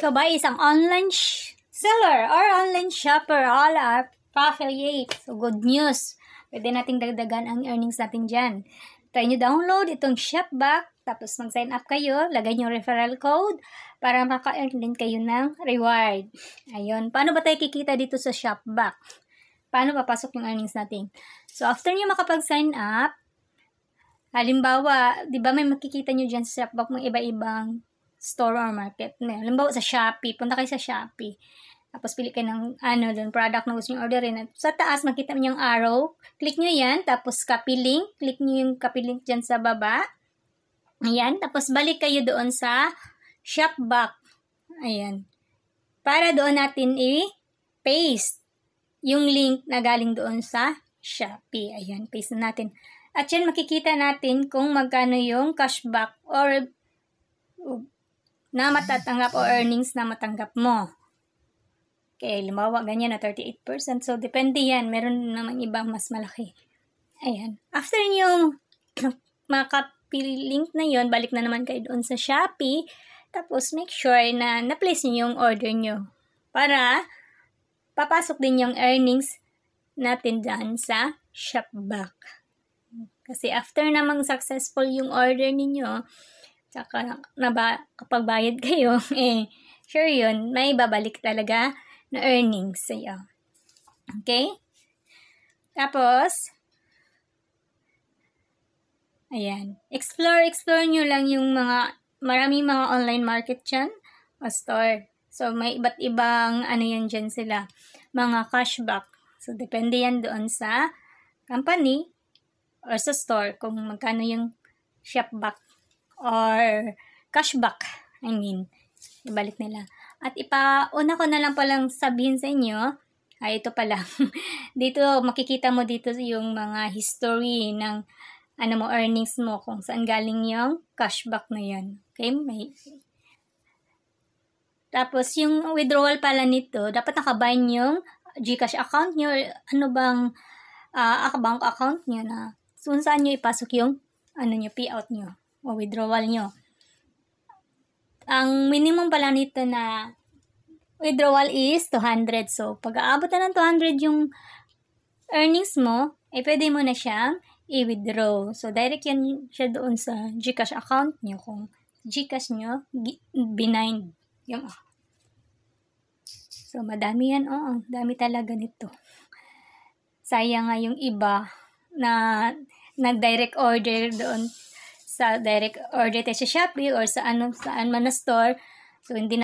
Ikaw ba isang online seller or online shopper, all are affiliate. So, good news. Pwede nating dagdagan ang earnings natin dyan. Try nyo download itong Shopback, tapos mag-sign up kayo, lagay nyo referral code para maka-earn din kayo ng reward. Ayun. Paano ba tayo kikita dito sa Shopback? Paano papasok yung earnings natin? So, after nyo makapag-sign up, halimbawa, di ba may makikita nyo dyan sa Shopback mga iba-ibang store or market. Halimbawa sa Shopee, punta kayo sa Shopee. Tapos pili kayo ng doon, product na gusto nyo orderin. At sa taas, makita nyo yung arrow. Click nyo yan. Tapos copy link. Click nyo yung copy link dyan sa baba. Ayan. Tapos balik kayo doon sa Shopback. Ayan. Para doon natin i-paste yung link na galing doon sa Shopee. Ayan. Paste na natin. At yan, makikita natin kung magkano yung cashback or na matatanggap o earnings na matanggap mo. Okay, lumawa ganyan na 38%. So, depende yan. Meron naman ibang mas malaki. Ayan. After nyo makapili link na yon, balik na naman kayo doon sa Shopee. Tapos, make sure na na-place nyo yung order nyo. Para papasok din yung earnings natin dyan sa Shopback. Kasi after namang successful yung order ninyo, tsaka kapag bayad kayo, sure yun, may babalik talaga na earnings sa'yo. Okay? Tapos, ayan. Explore nyo lang yung maraming mga online market dyan o store. So, may iba't ibang, yan dyan sila, mga cashback. So, depende yan doon sa company or sa store kung magkano yung Shopback or cashback, ibalik nila. At ipauna ko na lang palang sabihin sa inyo, ito pala, dito, makikita mo dito yung mga history ng earnings mo, kung saan galing yung cashback na yan. Okay? Tapos, yung withdrawal pala nito, dapat nakabind yung GCash account nyo, bank account nyo na, saan nyo ipasok yung, payout nyo o withdrawal nyo. Ang minimum pala nito na withdrawal is 200. So, pag aabot na ng 200 yung earnings mo, pwede mo na siyang i-withdraw. So, direct yan siya doon sa GCash account nyo. Kung GCash nyo, binind yung So, madami yan. Dami talaga nito. Sayang nga yung iba na nag-direct order doon sa direct order tayo sa Shopee or saan man na store. So, hindi na